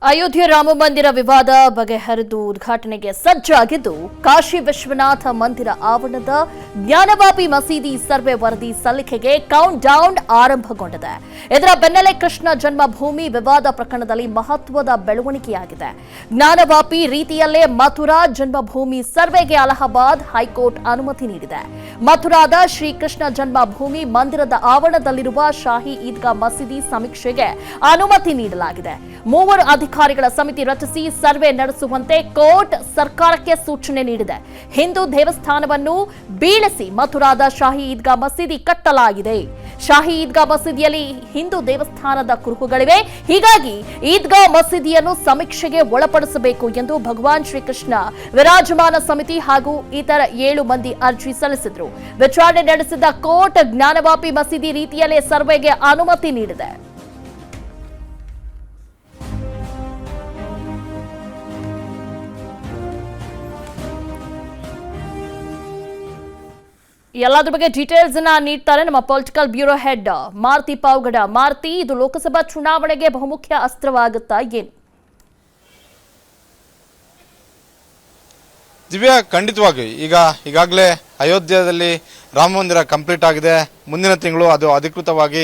ಅಯೋಧ್ಯೆ ರಾಮ ಮಂದಿರ ವಿವಾದ ಬಗೆಹರಿದು ಉದ್ಘಾಟನೆಗೆ ಸಜ್ಜಾಗಿದ್ದು ಕಾಶಿ ವಿಶ್ವನಾಥ ಮಂದಿರ ಆವರಣದ ಜ್ಞಾನವಾಪಿ ಮಸೀದಿ ಸರ್ವೆ ವರದಿ ಸಲ್ಲಿಕೆಗೆ ಕೌಂಟ್ ಡೌನ್ ಆರಂಭಗೊಂಡಿದೆ. ಇದರ ಬೆನ್ನಲ್ಲೇ ಕೃಷ್ಣ ಜನ್ಮಭೂಮಿ ವಿವಾದ ಪ್ರಕರಣದಲ್ಲಿ ಮಹತ್ವದ ಬೆಳವಣಿಗೆಯಾಗಿದೆ. ಜ್ಞಾನವಾಪಿ ರೀತಿಯಲ್ಲೇ ಮಥುರಾ ಜನ್ಮಭೂಮಿ ಸರ್ವೆಗೆ ಅಲಹಾಬಾದ್ ಹೈಕೋರ್ಟ್ ಅನುಮತಿ ನೀಡಿದೆ. ಮಥುರಾದ ಶ್ರೀಕೃಷ್ಣ ಜನ್ಮಭೂಮಿ ಮಂದಿರದ ಆವರಣದಲ್ಲಿರುವ ಶಾಹಿ ಈದ್ಗಾ ಮಸೀದಿ ಸಮೀಕ್ಷೆಗೆ ಅನುಮತಿ ನೀಡಲಾಗಿದೆ. ಮೂವರು ಅಧಿಕಾರಿಗಳ ಸಮಿತಿ ರಚಿಸಿ ಸರ್ವೆ ನಡೆಸುವಂತೆ ಕೋರ್ಟ್ ಸರ್ಕಾರಕ್ಕೆ ಸೂಚನೆ ನೀಡಿದೆ. ಹಿಂದೂ ದೇವಸ್ಥಾನವನ್ನು ಬೀಳಿಸಿ ಮಥುರಾದ ಶಾಹಿ ಈದ್ಗಾ ಮಸೀದಿ ಕಟ್ಟಲಾಗಿದೆ. ಶಾಹಿ ಈದ್ಗಾ ಮಸೀದಿಯಲ್ಲಿ ಹಿಂದೂ ದೇವಸ್ಥಾನದ ಕುರುಹುಗಳಿವೆ. ಹೀಗಾಗಿ ಈದ್ಗಾ ಮಸೀದಿಯನ್ನು ಸಮೀಕ್ಷೆಗೆ ಒಳಪಡಿಸಬೇಕು ಎಂದು ಭಗವಾನ್ ಶ್ರೀಕೃಷ್ಣ ವಿರಾಜಮಾನ ಸಮಿತಿ ಹಾಗೂ ಇತರ 7 ಮಂದಿ ಅರ್ಜಿ ಸಲ್ಲಿಸಿದ್ರು. ವಿಚಾರಣೆ ನಡೆಸಿದ ಕೋರ್ಟ್ ಜ್ಞಾನವಾಪಿ ಮಸೀದಿ ರೀತಿಯಲ್ಲೇ ಸರ್ವೆಗೆ ಅನುಮತಿ ನೀಡಿದೆ. ಎಲ್ಲದ್ರ ಬಗ್ಗೆ ಡೀಟೇಲ್ಸ್ ನೀಡ್ತಾರೆ ನಮ್ಮ political bureau head Maruti Pavagada. Maruti, ಇದು ಲೋಕಸಭಾ ಚುನಾವಣೆಗೆ ಬಹುಮುಖ್ಯ ಅಸ್ತ್ರವಾಗುತ್ತಾ ಏನು? ದಿವ್ಯಾ, ಖಂಡಿತವಾಗಿ ಈಗಾಗಲೇ ಅಯೋಧ್ಯೆಯಲ್ಲಿ ರಾಮ ಮಂದಿರ ಕಂಪ್ಲೀಟ್ ಆಗಿದೆ. ಮುಂದಿನ ತಿಂಗಳು ಅದು ಅಧಿಕೃತವಾಗಿ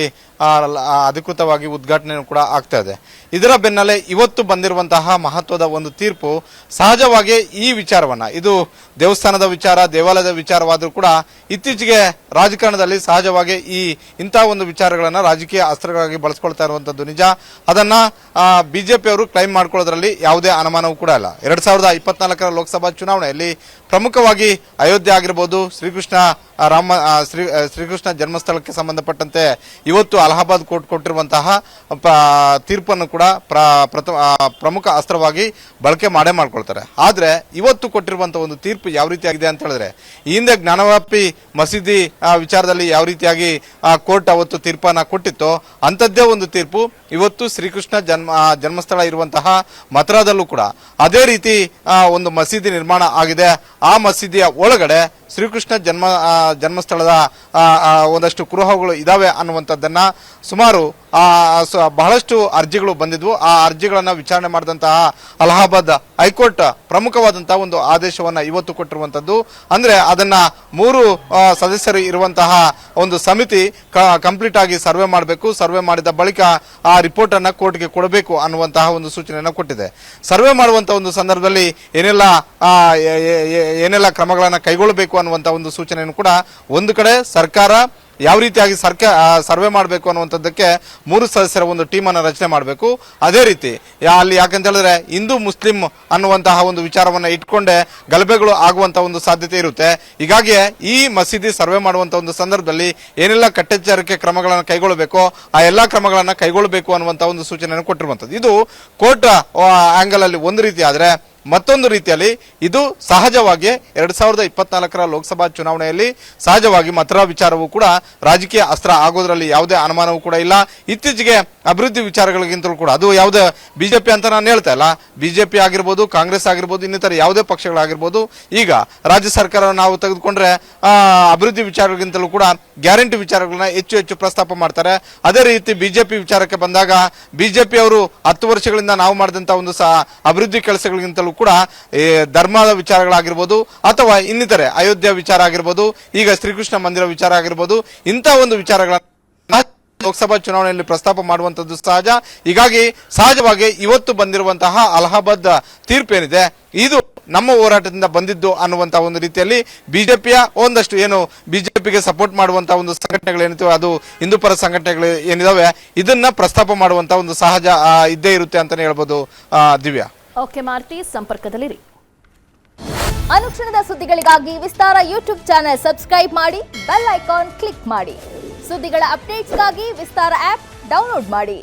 ಉದ್ಘಾಟನೆ ಕೂಡ ಆಗ್ತಾ ಇದೆ. ಇದರ ಬೆನ್ನಲ್ಲೇ ಇವತ್ತು ಬಂದಿರುವಂತಹ ಮಹತ್ವದ ಒಂದು ತೀರ್ಪು ಸಹಜವಾಗಿ ಈ ವಿಚಾರವನ್ನ, ಇದು ದೇವಸ್ಥಾನದ ವಿಚಾರ, ದೇವಾಲಯದ ವಿಚಾರವಾದರೂ ಕೂಡ ಇತ್ತೀಚೆಗೆ ರಾಜಕಾರಣದಲ್ಲಿ ಸಹಜವಾಗಿ ಇಂತಹ ಒಂದು ವಿಚಾರಗಳನ್ನ ರಾಜಕೀಯ ಅಸ್ತ್ರಗಳಾಗಿ ಬಳಸ್ಕೊಳ್ತಾ ಇರುವಂತದ್ದು ನಿಜ. ಅದನ್ನ ಬಿಜೆಪಿಯವರು ಕ್ಲೈಮ್ ಮಾಡ್ಕೊಳ್ಳೋದ್ರಲ್ಲಿ ಯಾವುದೇ ಅನುಮಾನವೂ ಕೂಡ ಇಲ್ಲ. 2024ರ ಲೋಕಸಭಾ ಚುನಾವಣೆಯಲ್ಲಿ ಪ್ರಮುಖವಾಗಿ ಅಯೋಧ್ಯೆ ಆಗಿರ್ಬೋದು, ಶ್ರೀಕೃಷ್ಣ ಜನ್ಮಸ್ಥಳಕ್ಕೆ ಸಂಬಂಧಪಟ್ಟಂತೆ ಇವತ್ತು ಅಲಹಾಬಾದ್ ಕೋರ್ಟ್ ಕೊಟ್ಟಿರುವಂತಹ ತೀರ್ಪನ್ನು ಕೂಡ ಪ್ರಮುಖ ಅಸ್ತ್ರವಾಗಿ ಬಳಕೆ ಮಾಡ್ಕೊಳ್ತಾರೆ. ಆದ್ರೆ ಇವತ್ತು ಕೊಟ್ಟಿರುವಂತಹ ಒಂದು ತೀರ್ಪು ಯಾವ ರೀತಿಯಾಗಿದೆ ಅಂತ ಹೇಳಿದ್ರೆ, ಈ ಹಿಂದೆ ಜ್ಞಾನವಾಪಿ ಮಸೀದಿ ವಿಚಾರದಲ್ಲಿ ಯಾವ ರೀತಿಯಾಗಿ ಕೋರ್ಟ್ ಅವತ್ತು ತೀರ್ಪನ್ನ ಕೊಟ್ಟಿತ್ತೋ ಅಂಥದ್ದೇ ಒಂದು ತೀರ್ಪು ಇವತ್ತು ಶ್ರೀಕೃಷ್ಣ ಜನ್ಮಸ್ಥಳ ಇರುವಂತಹ ಮಥುರಾದಲ್ಲೂ ಕೂಡ ಅದೇ ರೀತಿ ಒಂದು ಮಸೀದಿ ನಿರ್ಮಾಣ ಆಗಿದೆ. ಆ ಮಸೀದಿಯ ಒಳಗಡೆ ಶ್ರೀಕೃಷ್ಣ ಜನ್ಮಸ್ಥಳದ ಒಂದಷ್ಟು ಕುರುಹುಗಳು ಇದಾವೆ ಅನ್ನುವಂಥದ್ದನ್ನ ಸುಮಾರು ಬಹಳಷ್ಟು ಅರ್ಜಿಗಳು ಬಂದಿದ್ವು. ಆ ಅರ್ಜಿಗಳನ್ನ ವಿಚಾರಣೆ ಮಾಡಿದಂತಹ ಅಲಹಾಬಾದ್ ಹೈಕೋರ್ಟ್ ಪ್ರಮುಖವಾದಂತಹ ಒಂದು ಆದೇಶವನ್ನ ಇವತ್ತು ಕೊಟ್ಟಿರುವಂತದ್ದು. ಅಂದ್ರೆ ಅದನ್ನ 3 ಸದಸ್ಯರು ಇರುವಂತಹ ಒಂದು ಸಮಿತಿ ಕಂಪ್ಲೀಟ್ ಆಗಿ ಸರ್ವೆ ಮಾಡಬೇಕು. ಸರ್ವೆ ಮಾಡಿದ ಬಳಿಕ ಆ ರಿಪೋರ್ಟ್ ಅನ್ನ ಕೋರ್ಟ್ಗೆ ಕೊಡಬೇಕು ಅನ್ನುವಂತಹ ಒಂದು ಸೂಚನೆಯನ್ನು ಕೊಟ್ಟಿದೆ. ಸರ್ವೆ ಮಾಡುವಂತಹ ಒಂದು ಸಂದರ್ಭದಲ್ಲಿ ಏನೆಲ್ಲ ಕ್ರಮಗಳನ್ನ ಕೈಗೊಳ್ಳಬೇಕು ಅನ್ನುವಂತಹ ಒಂದು ಸೂಚನೆಯನ್ನು ಕೂಡ ಒಂದು ಕಡೆ ಸರ್ಕಾರ ಯಾವ ರೀತಿಯಾಗಿ ಸರ್ವೆ ಮಾಡಬೇಕು ಅನ್ನುವಂಥದ್ದಕ್ಕೆ 3 ಸದಸ್ಯರ ಒಂದು ಟೀಮ್ ಅನ್ನು ರಚನೆ ಮಾಡಬೇಕು. ಅದೇ ರೀತಿ ಅಲ್ಲಿ ಯಾಕಂತ ಹೇಳಿದ್ರೆ ಹಿಂದೂ ಮುಸ್ಲಿಂ ಅನ್ನುವಂತಹ ಒಂದು ವಿಚಾರವನ್ನ ಇಟ್ಕೊಂಡೆ ಗಲಭೆಗಳು ಆಗುವಂತಹ ಒಂದು ಸಾಧ್ಯತೆ ಇರುತ್ತೆ. ಹೀಗಾಗಿ ಈ ಮಸೀದಿ ಸರ್ವೆ ಮಾಡುವಂತಹ ಒಂದು ಸಂದರ್ಭದಲ್ಲಿ ಏನೆಲ್ಲ ಕಟ್ಟೆಚ್ಚರಿಕೆ ಕ್ರಮಗಳನ್ನು ಕೈಗೊಳ್ಳಬೇಕೋ ಆ ಎಲ್ಲಾ ಕ್ರಮಗಳನ್ನ ಕೈಗೊಳ್ಳಬೇಕು ಅನ್ನುವಂತಹ ಒಂದು ಸೂಚನೆಯನ್ನು ಕೊಟ್ಟಿರುವಂತದ್ದು. ಇದು ಕೋರ್ಟ್ ಆಂಗಲ್ ಅಲ್ಲಿ ಒಂದು ರೀತಿ ಆದ್ರೆ, ಮತ್ತೊಂದು ರೀತಿಯಲ್ಲಿ ಇದು ಸಹಜವಾಗಿ 2024ರ ಲೋಕಸಭಾ ಚುನಾವಣೆಯಲ್ಲಿ ಸಹಜವಾಗಿ ಮಥುರಾ ವಿಚಾರವೂ ಕೂಡ ರಾಜಕೀಯ ಅಸ್ತ್ರ ಆಗೋದ್ರಲ್ಲಿ ಯಾವುದೇ ಅನುಮಾನವೂ ಕೂಡ ಇಲ್ಲ. ಇತ್ತೀಚೆಗೆ ಅಭಿವೃದ್ಧಿ ವಿಚಾರಗಳಿಗಿಂತಲೂ ಕೂಡ ಅದು ಯಾವುದೇ ಬಿಜೆಪಿ ಅಂತ ನಾನು ಹೇಳ್ತಾ ಇಲ್ಲ, ಬಿಜೆಪಿ ಆಗಿರ್ಬೋದು, ಕಾಂಗ್ರೆಸ್ ಆಗಿರ್ಬೋದು, ಇನ್ನಿತರ ಯಾವುದೇ ಪಕ್ಷಗಳಾಗಿರ್ಬೋದು, ಈಗ ರಾಜ್ಯ ಸರ್ಕಾರ ನಾವು ತೆಗೆದುಕೊಂಡ್ರೆ ಅಭಿವೃದ್ಧಿ ವಿಚಾರಗಳಿಗಿಂತಲೂ ಕೂಡ ಗ್ಯಾರಂಟಿ ವಿಚಾರಗಳನ್ನ ಹೆಚ್ಚು ಪ್ರಸ್ತಾಪ ಮಾಡ್ತಾರೆ. ಅದೇ ರೀತಿ ಬಿಜೆಪಿ ವಿಚಾರಕ್ಕೆ ಬಂದಾಗ ಬಿಜೆಪಿ ಅವರು 10 ವರ್ಷಗಳಿಂದ ನಾವು ಮಾಡಿದಂತಹ ಒಂದು ಅಭಿವೃದ್ಧಿ ಕೆಲಸಗಳಿಗಿಂತಲೂ ಕೂಡ ಧರ್ಮದ ವಿಚಾರಗಳಾಗಿರ್ಬೋದು ಅಥವಾ ಇನ್ನಿತರೆ ಅಯೋಧ್ಯ ವಿಚಾರ ಆಗಿರ್ಬೋದು, ಈಗ ಶ್ರೀಕೃಷ್ಣ ಮಂದಿರ ವಿಚಾರ ಆಗಿರ್ಬೋದು, ಇಂತಹ ಒಂದು ವಿಚಾರಗಳನ್ನ ಲೋಕಸಭಾ ಚುನಾವಣೆಯಲ್ಲಿ ಪ್ರಸ್ತಾಪ ಮಾಡುವಂತದ್ದು ಸಹಜ. ಹೀಗಾಗಿ ಸಹಜವಾಗಿ ಇವತ್ತು ಬಂದಿರುವಂತಹ ಅಲಹಾಬಾದ್ ತೀರ್ಪೇನಿದೆ ಇದು ನಮ್ಮ ಹೋರಾಟದಿಂದ ಬಂದಿದ್ದು ಅನ್ನುವಂತಹ ಒಂದು ರೀತಿಯಲ್ಲಿ ಬಿಜೆಪಿಯ ಒಂದಷ್ಟು ಬಿಜೆಪಿಗೆ ಸಪೋರ್ಟ್ ಮಾಡುವಂತಹ ಒಂದು ಸಂಘಟನೆಗಳು ಏನಿವೆ, ಅದು ಹಿಂದೂ ಪರ ಸಂಘಟನೆಗಳು ಏನಿದಾವೆ, ಇದನ್ನ ಪ್ರಸ್ತಾಪ ಮಾಡುವಂತಹ ಒಂದು ಸಹಜ ಇದ್ದೇ ಇರುತ್ತೆ ಅಂತಾನೆ ಹೇಳ್ಬೋದು. ದಿವ್ಯಾ, ಓಕೆ ಮಾರುತಿ, ಸಂಪರ್ಕದಲ್ಲಿರಿ. ಅನುಕ್ಷಣದ ಸುದ್ದಿಗಳಿಗಾಗಿ ವಿಸ್ತಾರ ಯೂಟ್ಯೂಬ್ ಚಾನೆಲ್ ಸಬ್ಸ್ಕ್ರೈಬ್ ಮಾಡಿ, ಬೆಲ್ ಐಕಾನ್ ಕ್ಲಿಕ್ ಮಾಡಿ. ಸುದ್ದಿಗಳ ಅಪ್ಡೇಟ್ಸ್ಗಾಗಿ ವಿಸ್ತಾರ ಆಪ್ ಡೌನ್ಲೋಡ್ ಮಾಡಿ.